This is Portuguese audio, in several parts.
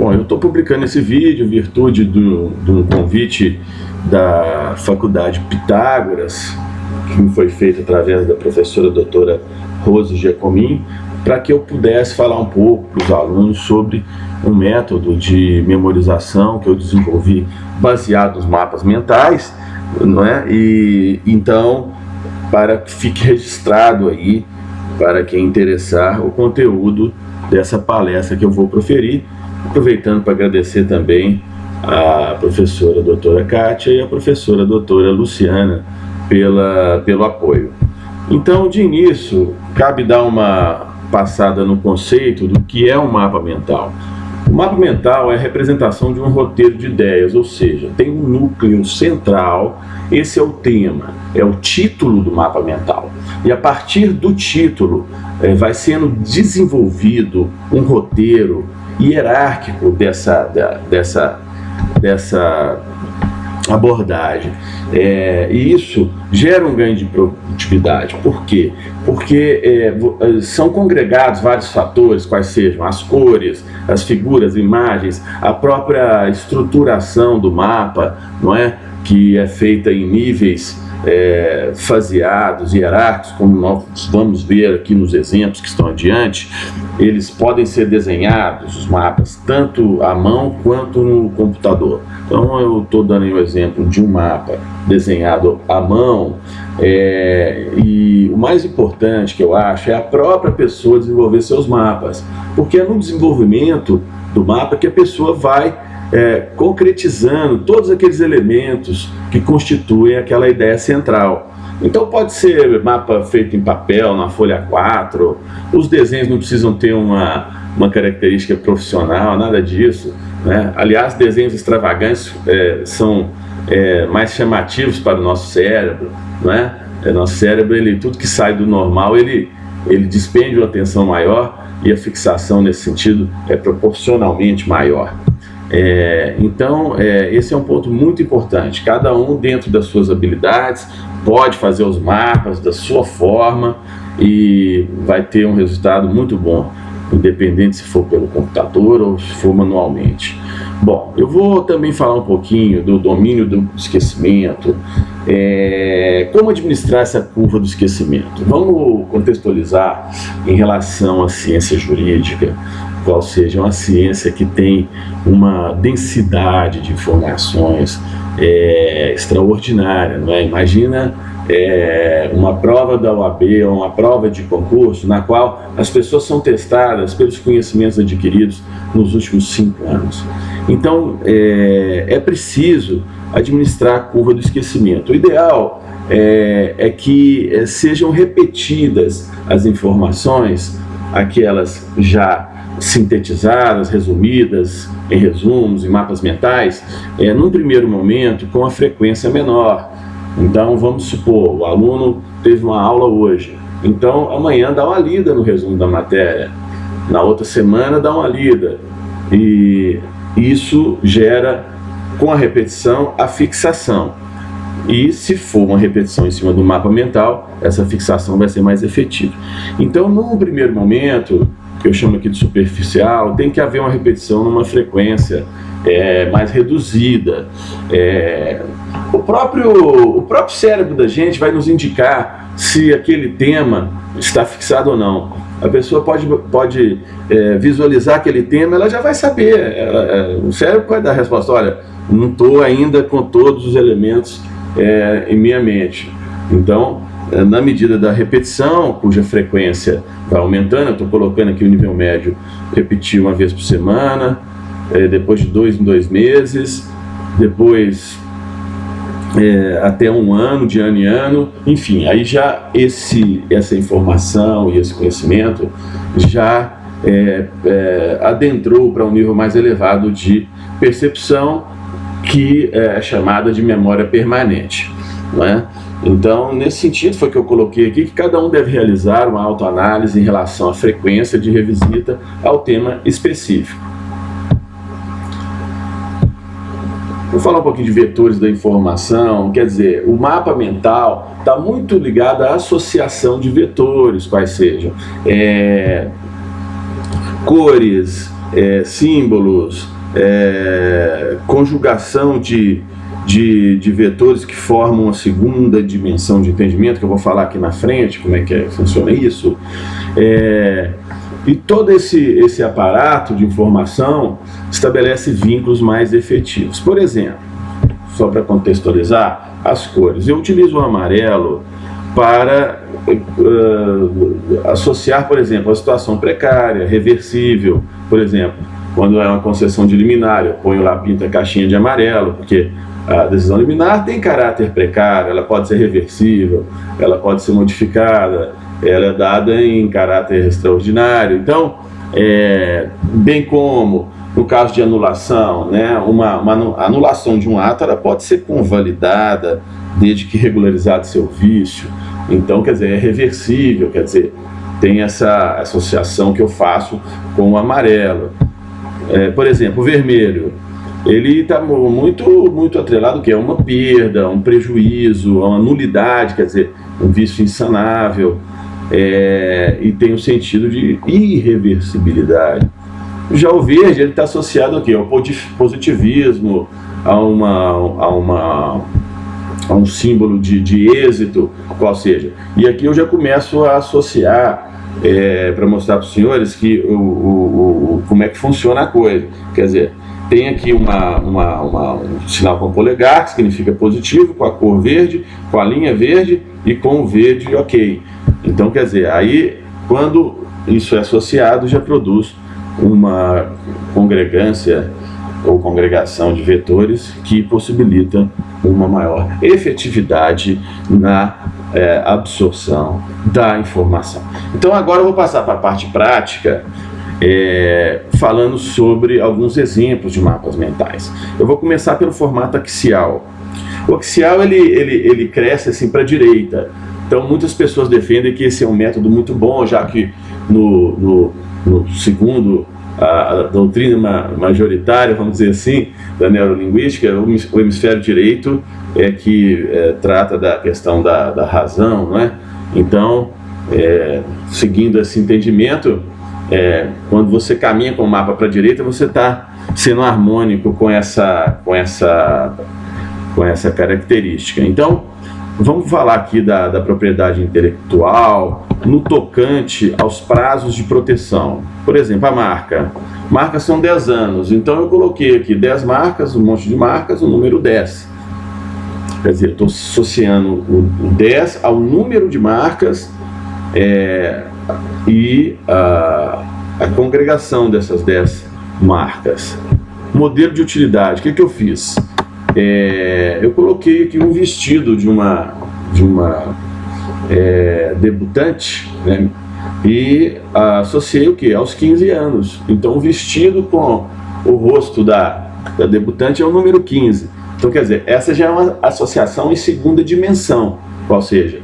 Bom, eu estou publicando esse vídeo em virtude do convite da Faculdade Pitágoras, que me foi feito através da professora doutora Rose Giacomin, para que eu pudesse falar um pouco para os alunos sobre um método de memorização que eu desenvolvi baseado nos mapas mentais, não é? E então, para que fique registrado aí, para quem interessar, o conteúdo dessa palestra que eu vou proferir, aproveitando para agradecer também a professora doutora Kátia e a professora doutora Luciana pelo apoio. Então, de início, cabe dar uma passada no conceito do que é um mapa mental. O mapa mental é a representação de um roteiro de ideias, ou seja, tem um núcleo central, esse é o tema, é o título do mapa mental. E a partir do título vai sendo desenvolvido um roteiro hierárquico dessa abordagem. E isso gera um ganho de produtividade. Por quê? Porque são congregados vários fatores, quais sejam as cores, as figuras, imagens, a própria estruturação do mapa, não é? Que é feita em níveis faseados, hierárquicos, como nós vamos ver aqui nos exemplos que estão adiante. Eles podem ser desenhados, os mapas, tanto à mão quanto no computador. Então eu estou dando aí um exemplo de um mapa desenhado à mão, e o mais importante que eu acho é a própria pessoa desenvolver seus mapas, porque é no desenvolvimento do mapa que a pessoa vai concretizando todos aqueles elementos que constituem aquela ideia central. Então pode ser mapa feito em papel, na folha 4, os desenhos não precisam ter uma característica profissional, nada disso, né? Aliás, desenhos extravagantes são mais chamativos para o nosso cérebro, não é? Nosso cérebro, tudo que sai do normal, ele despende uma atenção maior e a fixação nesse sentido é proporcionalmente maior. Então, esse é um ponto muito importante. Cada um, dentro das suas habilidades, pode fazer os mapas da sua forma e vai ter um resultado muito bom, independente se for pelo computador ou se for manualmente. Bom, eu vou também falar um pouquinho do domínio do esquecimento, como administrar essa curva do esquecimento. Vamos contextualizar em relação à ciência jurídica, qual seja uma ciência que tem uma densidade de informações extraordinária, não é? Imagina uma prova da OAB ou uma prova de concurso na qual as pessoas são testadas pelos conhecimentos adquiridos nos últimos 5 anos. Então, é preciso administrar a curva do esquecimento. O ideal é que sejam repetidas as informações, aquelas já sintetizadas, resumidas em resumos, em mapas mentais, num primeiro momento com a frequência menor. Então vamos supor, o aluno teve uma aula hoje, então amanhã dá uma lida no resumo da matéria, na outra semana dá uma lida, e isso gera, com a repetição, a fixação. E se for uma repetição em cima do mapa mental, essa fixação vai ser mais efetiva. Então, num primeiro momento, que eu chamo aqui de superficial, tem que haver uma repetição numa frequência mais reduzida. O próprio cérebro da gente vai nos indicar se aquele tema está fixado ou não. A pessoa pode visualizar aquele tema, ela já vai saber. O cérebro vai dar a resposta: olha, não estou ainda com todos os elementos em minha mente. Então, na medida da repetição, cuja frequência vai aumentando, eu estou colocando aqui o nível médio, repetir uma vez por semana, depois de 2 em 2 meses, depois até 1 ano, de ano em ano, enfim, aí já essa informação e esse conhecimento já adentrou para um nível mais elevado de percepção, que é chamada de memória permanente, não é? Então, nesse sentido foi que eu coloquei aqui que cada um deve realizar uma autoanálise em relação à frequência de revisita ao tema específico. Vou falar um pouquinho de vetores da informação. Quer dizer, o mapa mental está muito ligado à associação de vetores, quais sejam cores, símbolos, conjugação de vetores que formam a segunda dimensão de entendimento, que eu vou falar aqui na frente, como é que funciona isso. E todo esse aparato de informação estabelece vínculos mais efetivos. Por exemplo, só para contextualizar, as cores. Eu utilizo o amarelo para associar, por exemplo, a situação precária, reversível. Por exemplo, quando é uma concessão de liminar, eu ponho lá, pinto a caixinha de amarelo, porque a decisão liminar tem caráter precário, ela pode ser reversível, ela pode ser modificada, ela é dada em caráter extraordinário. Então, bem como no caso de anulação, né, uma anulação de um ato, ela pode ser convalidada desde que regularizado seu vício. Então, quer dizer, é reversível, quer dizer, tem essa associação que eu faço com o amarelo. Por exemplo, o vermelho, ele está muito atrelado, que é uma perda, um prejuízo, uma nulidade, quer dizer, um vício insanável, e tem um sentido de irreversibilidade. Já o verde, ele está associado aqui ao positivismo, a um símbolo de êxito, qual seja. E aqui eu já começo a associar, para mostrar para os senhores que como é que funciona a coisa. Quer dizer, tem aqui um sinal com polegar, que significa positivo, com a cor verde, com a linha verde e com o verde ok. Então, quer dizer, aí quando isso é associado, já produz uma congregância ou congregação de vetores que possibilita uma maior efetividade na absorção da informação. Então agora eu vou passar para a parte prática, falando sobre alguns exemplos de mapas mentais. Eu vou começar pelo formato axial. O axial ele cresce assim para a direita. Então muitas pessoas defendem que esse é um método muito bom, já que segundo a doutrina majoritária, vamos dizer assim, da neurolinguística, o hemisfério direito que trata da questão da razão, não é? Então, seguindo esse entendimento, quando você caminha com o mapa para a direita, você está sendo harmônico com essa característica. Então, vamos falar aqui da propriedade intelectual no tocante aos prazos de proteção. Por exemplo, a marca. Marcas são 10 anos, então eu coloquei aqui 10 marcas, um monte de marcas, o número 10. Quer dizer, eu estou associando o 10 ao número de marcas e a congregação dessas 10 marcas. Modelo de utilidade, o que eu fiz? Eu coloquei aqui um vestido de uma debutante, né? E associei o que? Aos 15 anos. Então o vestido com o rosto da debutante é o número 15. Então quer dizer, essa já é uma associação em segunda dimensão, qual seja,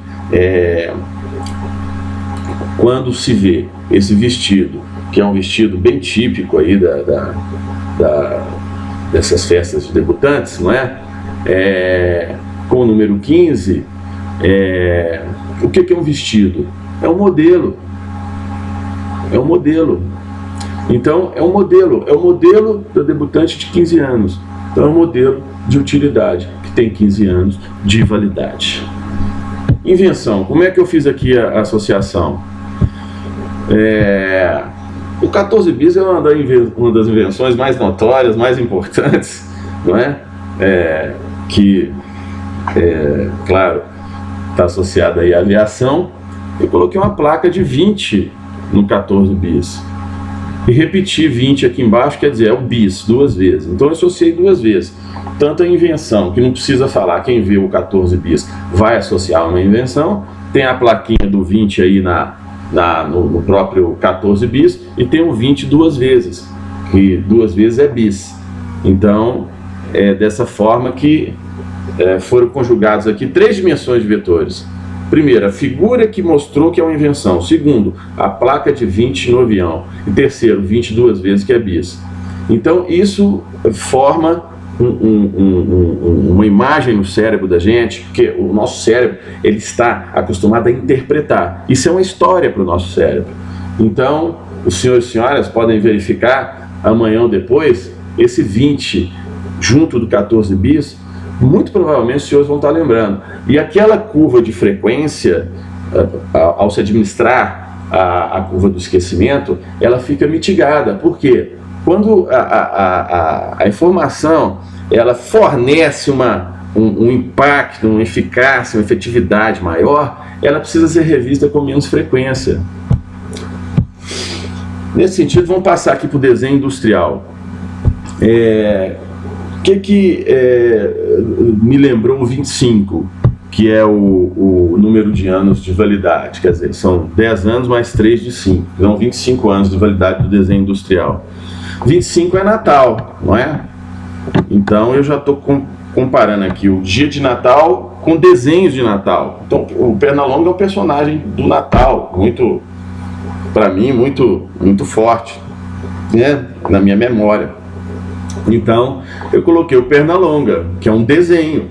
quando se vê esse vestido, que é um vestido bem típico aí dessas festas de debutantes, não é? Com o número 15, o que é um vestido? É um modelo. É um modelo. Então, é um modelo da debutante de 15 anos. Então, é um modelo de utilidade, que tem 15 anos de validade. Invenção. Como é que eu fiz aqui a associação? O 14 bis é uma das invenções mais notórias, mais importantes, não é? Claro, está associada aí à aviação. Eu coloquei uma placa de 20 no 14 bis. E repeti 20 aqui embaixo, quer dizer, é o bis, 2 vezes. Então eu associei 2 vezes. Tanto a invenção, que não precisa falar, quem vê o 14 bis vai associar uma invenção, tem a plaquinha do 20 aí no próprio 14 bis, e tem o 20 2 vezes, que 2 vezes é bis. Então, é dessa forma que foram conjugados aqui 3 dimensões de vetores. Primeiro, a figura que mostrou que é uma invenção. Segundo, a placa de 20 no avião. E terceiro, 22 vezes que é bis. Então, isso forma uma imagem no cérebro da gente, porque o nosso cérebro ele está acostumado a interpretar. Isso é uma história para o nosso cérebro. Então, os senhores e senhoras podem verificar amanhã ou depois esse 20 junto do 14 bis, muito provavelmente os senhores vão estar lembrando. E aquela curva de frequência, ao se administrar a curva do esquecimento, ela fica mitigada. Por quê? Quando a informação ela fornece um impacto, uma eficácia, uma efetividade maior, ela precisa ser revista com menos frequência. Nesse sentido, vamos passar aqui para o desenho industrial. O que me lembrou o 25, que é o número de anos de validade? Quer dizer, são 10 anos mais 3 de 5, então 25 anos de validade do desenho industrial. 25 é Natal, não é? Então eu já estou comparando aqui o dia de Natal com desenhos de Natal. Então o Pernalonga é um personagem do Natal, muito, para mim, muito forte, né? Na minha memória. Então eu coloquei o Pernalonga, que é um desenho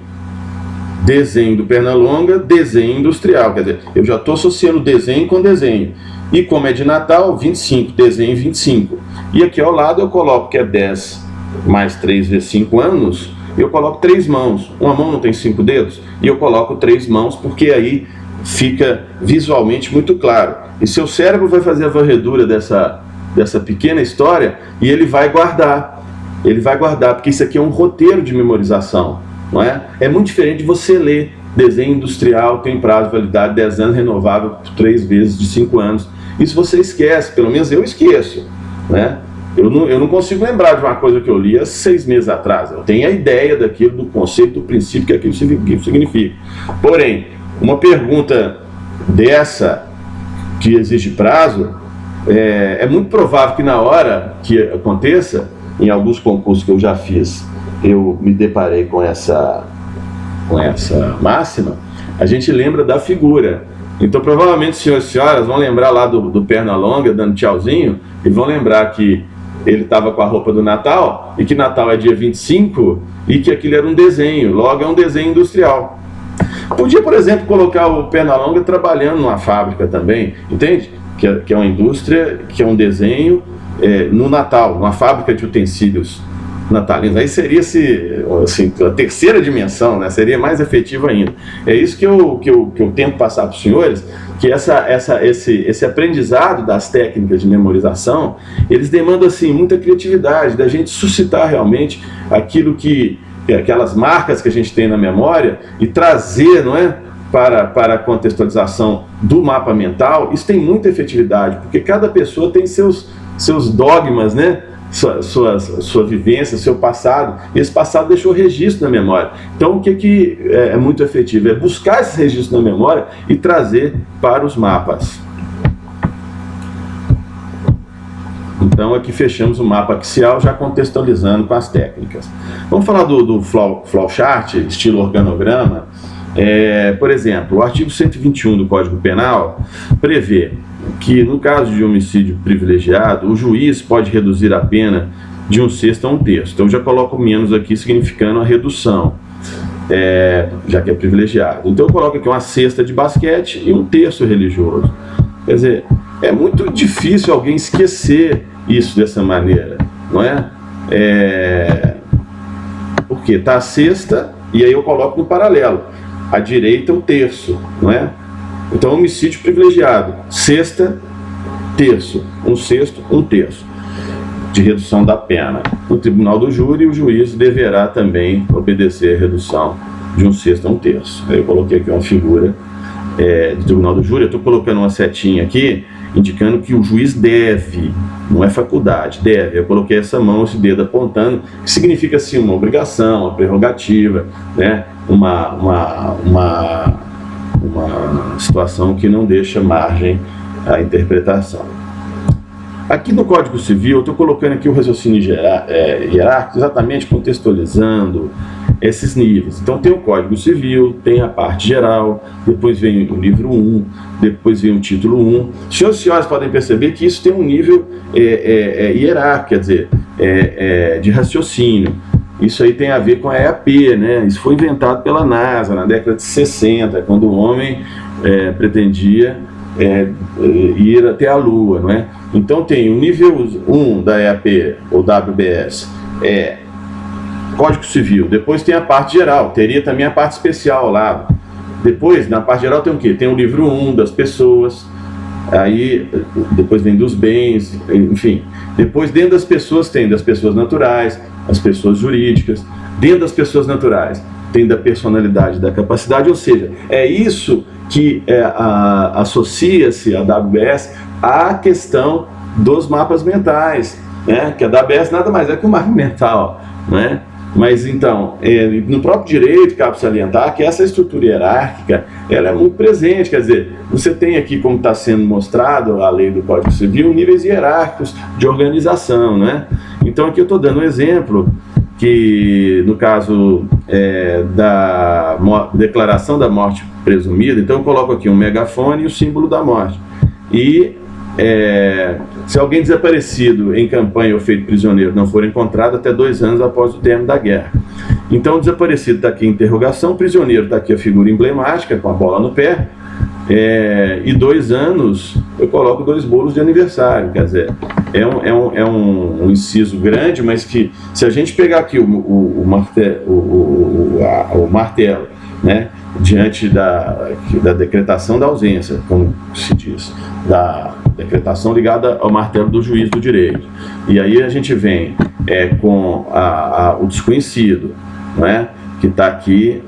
do Pernalonga, desenho industrial. Quer dizer, eu já estou associando desenho com desenho. E como é de Natal, 25, desenho 25. E aqui ao lado eu coloco que é 10 mais 3 vezes 5 anos, eu coloco 3 mãos. Uma mão não tem 5 dedos? E eu coloco 3 mãos, porque aí fica visualmente muito claro. E seu cérebro vai fazer a varredura dessa pequena história e ele vai guardar. Ele vai guardar, porque isso aqui é um roteiro de memorização, não é? É muito diferente de você ler desenho industrial, tem prazo de validade 10 anos, renovável por 3 vezes de 5 anos. Isso você esquece, pelo menos eu esqueço, né? Eu não consigo lembrar de uma coisa que eu li há 6 meses atrás. Eu tenho a ideia daquilo, do conceito, do princípio que aquilo significa. Porém, uma pergunta dessa, que exige prazo, é muito provável que na hora que aconteça, em alguns concursos que eu já fiz, eu me deparei com essa máxima, a gente lembra da figura. Então provavelmente senhores e senhoras vão lembrar lá do Pernalonga dando tchauzinho, e vão lembrar que ele estava com a roupa do Natal, e que Natal é dia 25, e que aquilo era um desenho, logo é um desenho industrial. Podia, por exemplo, colocar o Pernalonga trabalhando numa fábrica também, entende? Que é uma indústria, que é um desenho no Natal, numa fábrica de utensílios natalinos. Aí seria assim, a terceira dimensão, né? Seria mais efetivo ainda. É isso que eu tento passar para os senhores, que esse aprendizado das técnicas de memorização, eles demandam assim, muita criatividade, da gente suscitar realmente aquelas marcas que a gente tem na memória e trazer, não é? Para a contextualização do mapa mental. Isso tem muita efetividade, porque cada pessoa tem seus dogmas, né? Sua vivência, seu passado, e esse passado deixou registro na memória. Então o que é muito efetivo? É buscar esse registro na memória e trazer para os mapas. Então aqui fechamos o mapa axial, já contextualizando com as técnicas. Vamos falar do flowchart, estilo organograma. Por exemplo, o artigo 121 do Código Penal prevê que, no caso de homicídio privilegiado, o juiz pode reduzir a pena de 1/6 a 1/3. Então, já coloco menos aqui, significando a redução, já que é privilegiado. Então, eu coloco aqui 1/6 de basquete e 1/3 religioso. Quer dizer, é muito difícil alguém esquecer isso dessa maneira, não é? Porque está a sexta, e aí eu coloco no paralelo. À direita, 1/3, não é? Então, homicídio privilegiado, sexta, terço, 1/6, 1/3 de redução da pena. No tribunal do júri, o juiz deverá também obedecer a redução de 1/6 a 1/3. Aí eu coloquei aqui uma figura do tribunal do júri. Eu estou colocando uma setinha aqui, indicando que o juiz deve, não é faculdade, deve. Eu coloquei essa mão, esse dedo apontando, que significa assim uma obrigação, uma prerrogativa, né? Uma situação que não deixa margem à interpretação. Aqui no Código Civil, eu estou colocando aqui o raciocínio hierárquico, exatamente contextualizando esses níveis. Então tem o Código Civil, tem a parte geral, depois vem o livro 1, depois vem o título 1. Senhoras e senhores podem perceber que isso tem um nível hierárquico, quer dizer, de raciocínio. Isso aí tem a ver com a EAP, né? Isso foi inventado pela NASA na década de 60, quando o homem pretendia ir até a Lua, não é? Então tem o nível 1 da EAP, ou WBS, Código Civil, depois tem a parte geral, teria também a parte especial ao lado. Depois, na parte geral tem o quê? Tem o livro 1 das pessoas, aí depois vem dos bens, enfim. Depois, dentro das pessoas, tem das pessoas naturais, as pessoas jurídicas. Dentro das pessoas naturais, tem da personalidade, da capacidade, ou seja, é isso que associa-se a AWS à questão dos mapas mentais, né? Que a AWS nada mais é que um mapa mental, né? Mas então, no próprio direito, cabe salientar que essa estrutura hierárquica, ela é muito presente, quer dizer, você tem aqui, como está sendo mostrado, a lei do Código Civil, níveis hierárquicos de organização, né? Então aqui eu estou dando um exemplo, que no caso da declaração da morte presumida, então eu coloco aqui um megafone e o símbolo da morte. E se alguém desaparecido em campanha ou feito prisioneiro não for encontrado até 2 anos após o término da guerra. Então o desaparecido está aqui a interrogação, o prisioneiro está aqui a figura emblemática com a bola no pé, e 2 anos eu coloco 2 bolos de aniversário, quer dizer, é um inciso grande, mas que se a gente pegar aqui o martelo, né, diante da decretação da ausência, como se diz, da decretação ligada ao martelo do juiz do direito, e aí a gente vem com o desconhecido, não é? Que está aqui,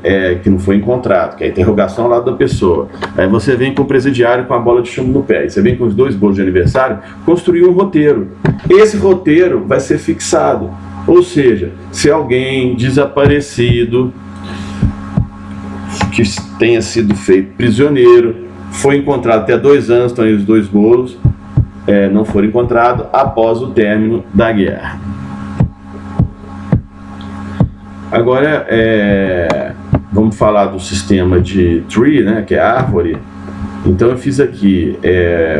que não foi encontrado, que é a interrogação ao lado da pessoa. Aí você vem com o presidiário com a bola de chumbo no pé, e você vem com os 2 bolos de aniversário, construir um roteiro. Esse roteiro vai ser fixado, ou seja, se alguém desaparecido, que tenha sido feito prisioneiro, foi encontrado até 2 anos, estão aí os 2 bolos, não foram encontrados após o término da guerra. Agora, vamos falar do sistema de tree, né, que é árvore. Então eu fiz aqui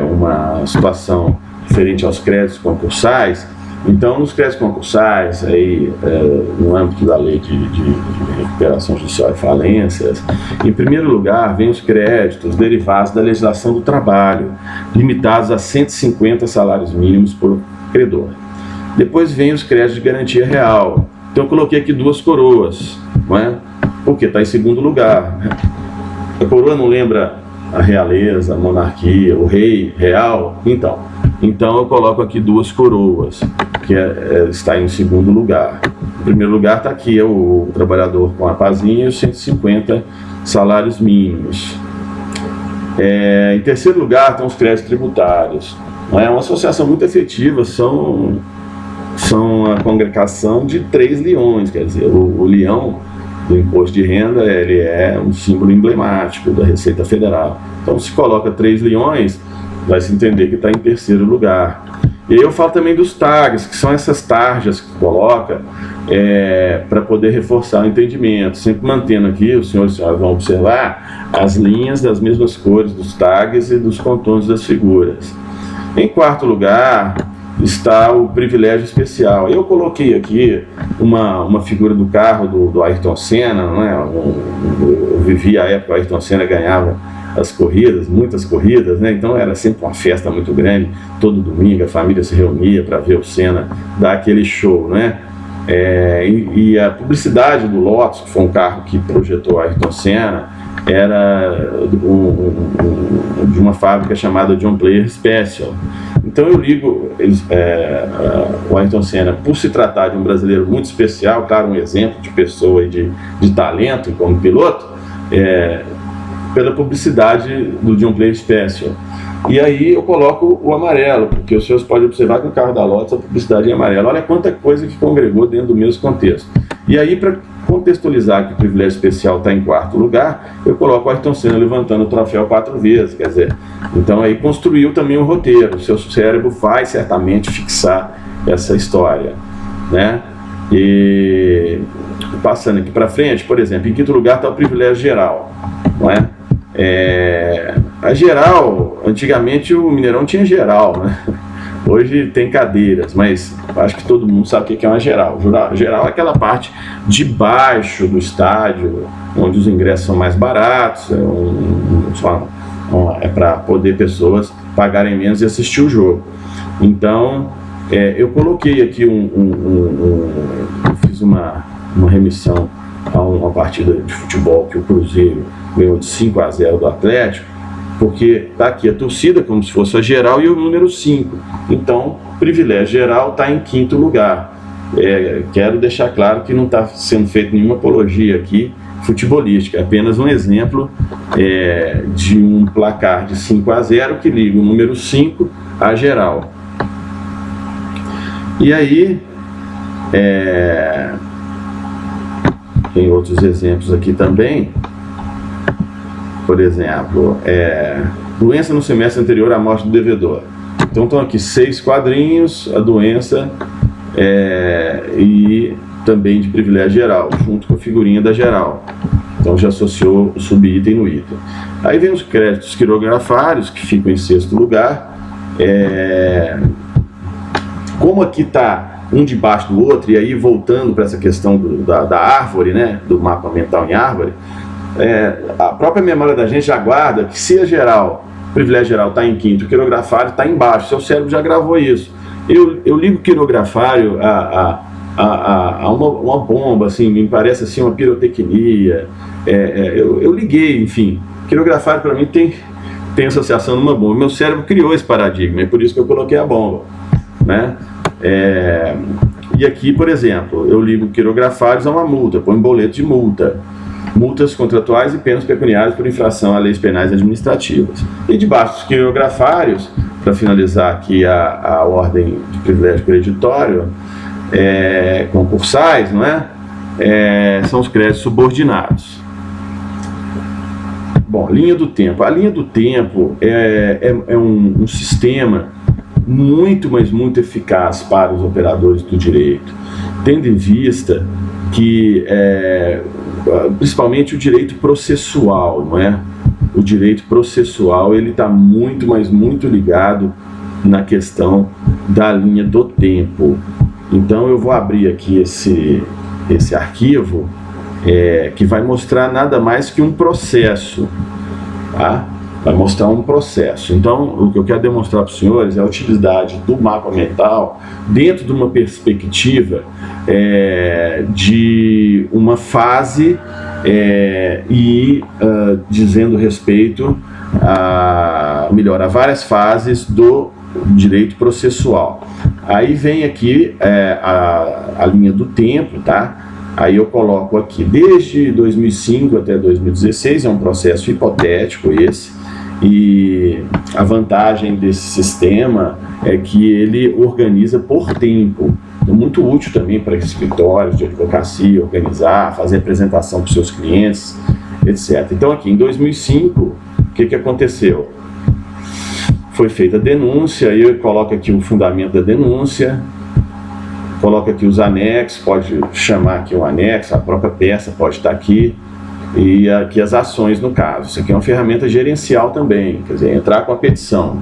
uma situação referente aos créditos concursais. Então, nos créditos concursais, aí, no âmbito da lei de recuperação judicial e falências, em primeiro lugar, vem os créditos derivados da legislação do trabalho, limitados a 150 salários mínimos por credor. Depois vem os créditos de garantia real. Então, eu coloquei aqui 2 coroas, não é? Porque está em segundo lugar. A coroa não lembra a realeza, a monarquia, o rei real? Então eu coloco aqui 2 coroas, que está em segundo lugar. Em primeiro lugar está aqui o trabalhador com a pazinha e os 150 salários mínimos. Em terceiro lugar estão os créditos tributários. É uma associação muito efetiva, são a congregação de 3 leões, quer dizer, o leão do imposto de renda, ele é um símbolo emblemático da Receita Federal. Então, se coloca 3 leões, vai se entender que está em terceiro lugar. E aí eu falo também dos tags, que são essas tarjas que coloca para poder reforçar o entendimento, sempre mantendo aqui, os senhores vão observar as linhas das mesmas cores dos tags e dos contornos das figuras. Em quarto lugar está o privilégio especial. Eu coloquei aqui uma figura do carro do Ayrton Senna, não é? Eu vivi a época que o Ayrton Senna ganhava as corridas, muitas corridas, né? Então era sempre uma festa muito grande, todo domingo a família se reunia para ver o Senna dar aquele show, né? E a publicidade do Lotus, que foi um carro que projetou Ayrton Senna, era de uma fábrica chamada John Player Special. Então eu ligo o Ayrton Senna, por se tratar de um brasileiro muito especial, claro, um exemplo de pessoa e de talento como piloto, pela publicidade do John Player Special. E aí eu coloco o amarelo, porque os senhores podem observar que no carro da Lotus a publicidade é amarela. Olha quanta coisa que congregou dentro do mesmo contexto. E aí, para contextualizar que o privilégio especial está em quarto lugar, eu coloco o Ayrton Senna levantando o troféu 4 vezes, quer dizer, então aí construiu também um roteiro, o seu cérebro vai certamente fixar essa história, né? E passando aqui para frente, por exemplo, em quinto lugar está o privilégio geral, não é? A geral, antigamente o Mineirão tinha geral, né? Hoje tem cadeiras, mas acho que todo mundo sabe o que é uma geral. Geral é aquela parte de baixo do estádio, onde os ingressos são mais baratos, é para poder pessoas pagarem menos e assistir o jogo. Então, eu coloquei aqui eu fiz uma remissão a uma partida de futebol que o Cruzeiro ganhou de 5-0 do Atlético, porque está aqui a torcida como se fosse a geral e o número 5. Então, o privilégio geral está em 5º lugar. Quero deixar claro que não está sendo feita nenhuma apologia aqui futebolística, é apenas um exemplo de um placar de 5-0 que liga o número 5 à geral. E aí, tem outros exemplos aqui também. Por exemplo, doença no semestre anterior à morte do devedor. Então estão aqui 6 quadrinhos, a doença e também de privilégio geral, junto com a figurinha da geral. Então já associou o subitem no item. Aí vem os créditos quirografários, que ficam em 6º lugar. Como aqui está um debaixo do outro, e aí voltando para essa questão da árvore, né, do mapa mental em árvore, a própria memória da gente já guarda que se a geral, o privilégio geral está em 5º, o quirografário está embaixo, seu cérebro já gravou isso. Eu ligo o quirografário a uma bomba, assim, me parece assim uma pirotecnia. Eu liguei, enfim, quirografário para mim tem associação numa bomba. Meu cérebro criou esse paradigma, é por isso que eu coloquei a bomba, né? E aqui, por exemplo, eu ligo quirografários a uma multa, põe um boleto de multa, multas contratuais e penas pecuniárias por infração a leis penais administrativas. E debaixo dos quirografários, para finalizar aqui a ordem de privilégio creditório, concursais, não é? São os créditos subordinados. Bom, linha do tempo. A linha do tempo é um sistema muito, mas muito eficaz para os operadores do direito, tendo em vista que, principalmente o direito processual, não é? O direito processual, ele está muito, mas muito ligado na questão da linha do tempo. Então eu vou abrir aqui esse arquivo, que vai mostrar nada mais que um processo, tá? Vai mostrar um processo. Então, o que eu quero demonstrar para os senhores é a utilidade do mapa mental dentro de uma perspectiva de uma fase dizendo respeito a várias fases do direito processual. Aí vem aqui a linha do tempo, tá? Aí eu coloco aqui desde 2005 até 2016, é um processo hipotético esse. E a vantagem desse sistema é que ele organiza por tempo. É muito útil também para escritórios de advocacia organizar, fazer apresentação para os seus clientes, etc. Então aqui em 2005, o que aconteceu? Foi feita a denúncia, aí eu coloco aqui o fundamento da denúncia, coloco aqui os anexos, pode chamar aqui um anexo, a própria peça pode estar aqui. E aqui as ações no caso. Isso aqui é uma ferramenta gerencial também, quer dizer, entrar com a petição.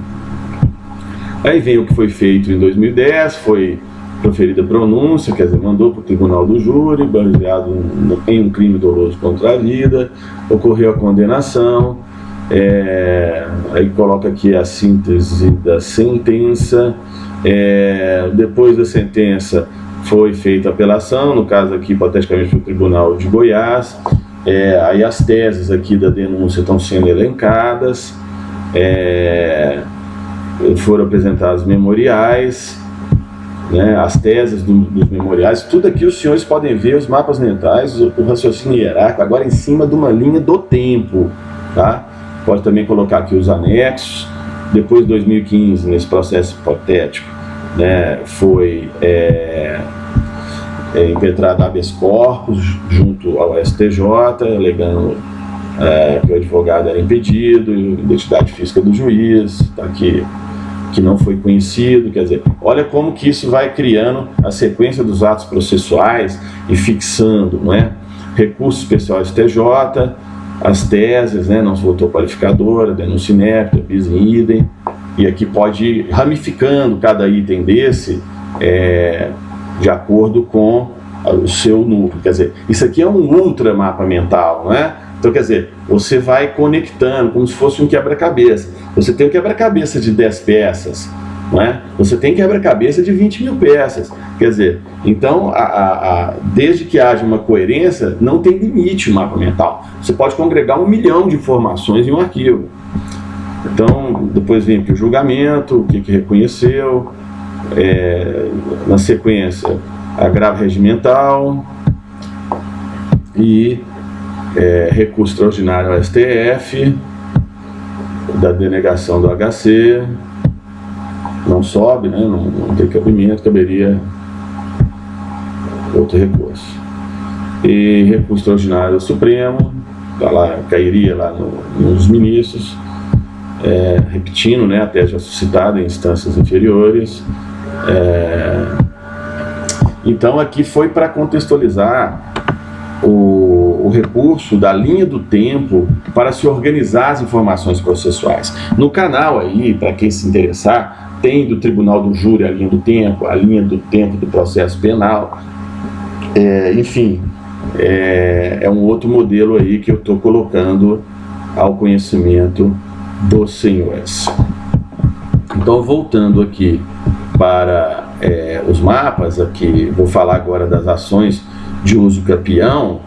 Aí vem o que foi feito em 2010, foi proferida pronúncia, quer dizer, mandou para o tribunal do júri, baseado em um crime doloso contra a vida, ocorreu a condenação, aí coloca aqui a síntese da sentença, depois da sentença foi feita a apelação, no caso aqui, hipoteticamente, para o Tribunal de Goiás. Aí as teses aqui da denúncia estão sendo elencadas, foram apresentados memoriais, né, as teses dos memoriais, tudo aqui os senhores podem ver, os mapas mentais, o raciocínio hierárquico, agora em cima de uma linha do tempo, tá? Pode também colocar aqui os anexos. Depois de 2015, nesse processo hipotético, né, foi impetrado habeas corpus junto ao STJ, alegando que o advogado era impedido, identidade física do juiz, tá aqui, que não foi conhecido. Quer dizer, olha como que isso vai criando a sequência dos atos processuais e fixando, não é? Recurso especial STJ, as teses, né, não se votou qualificadora, denúncia inépita, bis in idem, e aqui pode ir ramificando cada item desse de acordo com o seu núcleo. Quer dizer, isso aqui é um ultra mapa mental, não é? Então, quer dizer, você vai conectando como se fosse um quebra-cabeça. Você tem um quebra-cabeça de 10 peças, não é? Você tem quebra-cabeça de 20 mil peças. Quer dizer, então, desde que haja uma coerência, não tem limite o mapa mental. Você pode congregar 1 milhão de informações em um arquivo. Então, depois vem aqui o julgamento, o que reconheceu, na sequência, agravo regimental e recurso extraordinário ao STF, da denegação do HC, não sobe, né? Não tem cabimento, caberia outro recurso. E recurso extraordinário ao Supremo, cairia lá nos ministros, repetindo, né, até já suscitado em instâncias inferiores. Então aqui foi para contextualizar o recurso da linha do tempo para se organizar as informações processuais. No canal aí, para quem se interessar, tem do Tribunal do Júri a linha do tempo do processo penal. Enfim, é um outro modelo aí que eu estou colocando ao conhecimento dos senhores. Então, voltando aqui para os mapas, aqui vou falar agora das ações de uso capião.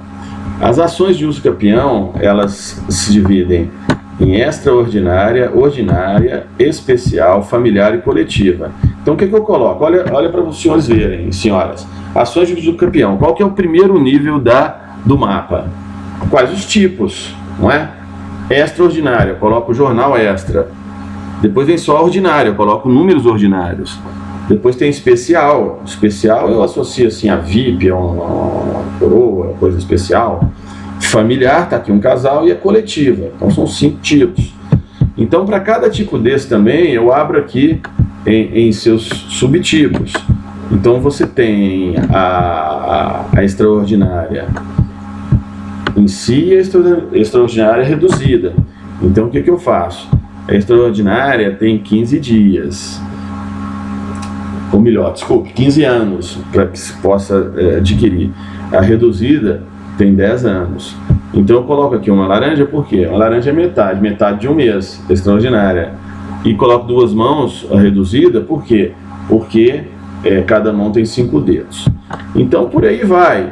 As ações de uso capião, elas se dividem em extraordinária, ordinária, especial, familiar e coletiva. Então o que eu coloco? Olha para os senhores verem, senhoras. Ações de uso capião. Qual que é o primeiro nível do mapa? Quais os tipos, não é? Extraordinária, eu coloco o jornal extra. Depois vem só a ordinária, eu coloco números ordinários. Depois tem especial. Especial eu associo assim a VIP, a uma coroa, coisa especial. Familiar, está aqui um casal, e a coletiva. Então são 5 tipos. Então para cada tipo desse também eu abro aqui em seus subtipos. Então você tem a extraordinária em si e a extraordinária reduzida. Então o que eu faço? A extraordinária tem 15 dias. Ou melhor, desculpe, 15 anos para que se possa adquirir. A reduzida tem 10 anos. Então eu coloco aqui uma laranja, por quê? Uma laranja é metade de um mês, extraordinária. E coloco 2 mãos, a reduzida, por quê? Porque cada mão tem 5 dedos. Então por aí vai,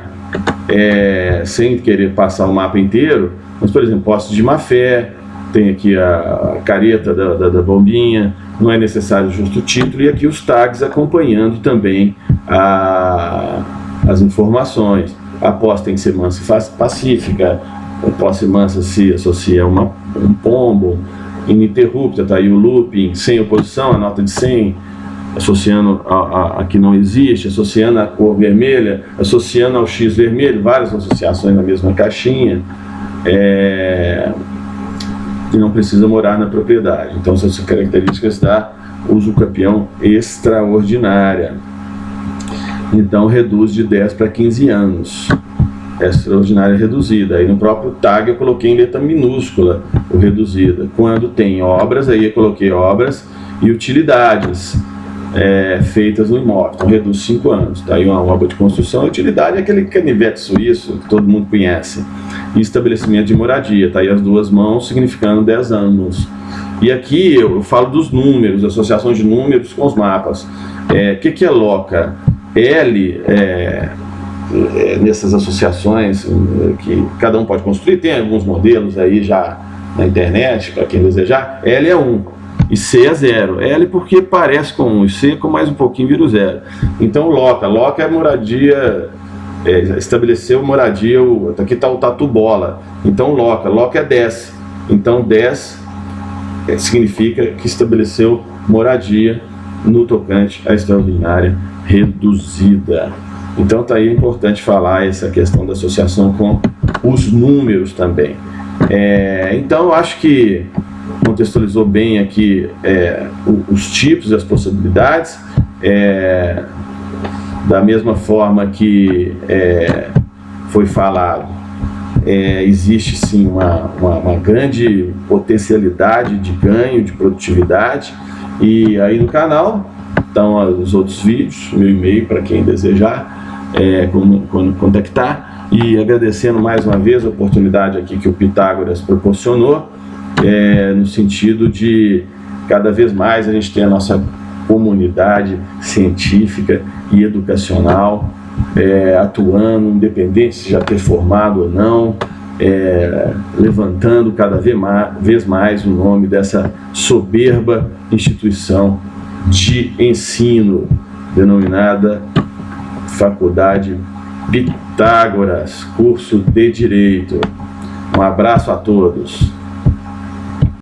sem querer passar o mapa inteiro, mas por exemplo, posse de má fé, tem aqui a careta da bombinha, não é necessário justo título, e aqui os tags acompanhando também as informações. A posse tem que ser mansa e pacífica, a posse mansa se associa a um pombo, ininterrupta, está aí o looping, sem oposição, a nota de 100, associando a que não existe, associando a cor vermelha, associando ao X vermelho, várias associações na mesma caixinha. E não precisa morar na propriedade. Então, essas características da uso capião extraordinária. Então, reduz de 10 para 15 anos. Extraordinária reduzida. Aí no próprio tag eu coloquei em letra minúscula o reduzida. Quando tem obras, aí eu coloquei obras e utilidades feitas no imóvel. Então, reduz 5 anos. Tá aí uma obra de construção. A utilidade é aquele canivete suíço que todo mundo conhece. E estabelecimento de moradia, tá aí as 2 mãos significando 10 anos. E aqui eu falo dos números, associação de números com os mapas. Que é LOCA? L, nessas associações que cada um pode construir, tem alguns modelos aí já na internet, para quem desejar. L é 1 e C é 0. L porque parece com 1 e C com mais um pouquinho vira o 0. Então LOCA é moradia... estabeleceu moradia, aqui está o tatu bola, então LOCA é 10, então 10 significa que estabeleceu moradia no tocante à extraordinária reduzida. Então está aí importante falar essa questão da associação com os números também. Então eu acho que contextualizou bem aqui os tipos e as possibilidades. Da mesma forma que foi falado, existe sim uma grande potencialidade de ganho, de produtividade, e aí no canal estão os outros vídeos, meu e-mail para quem desejar contactar, e agradecendo mais uma vez a oportunidade aqui que o Pitágoras proporcionou, no sentido de cada vez mais a gente ter a nossa comunidade científica e educacional, atuando, independente de já ter formado ou não, levantando cada vez mais o nome dessa soberba instituição de ensino denominada Faculdade Pitágoras, curso de Direito. Um abraço a todos.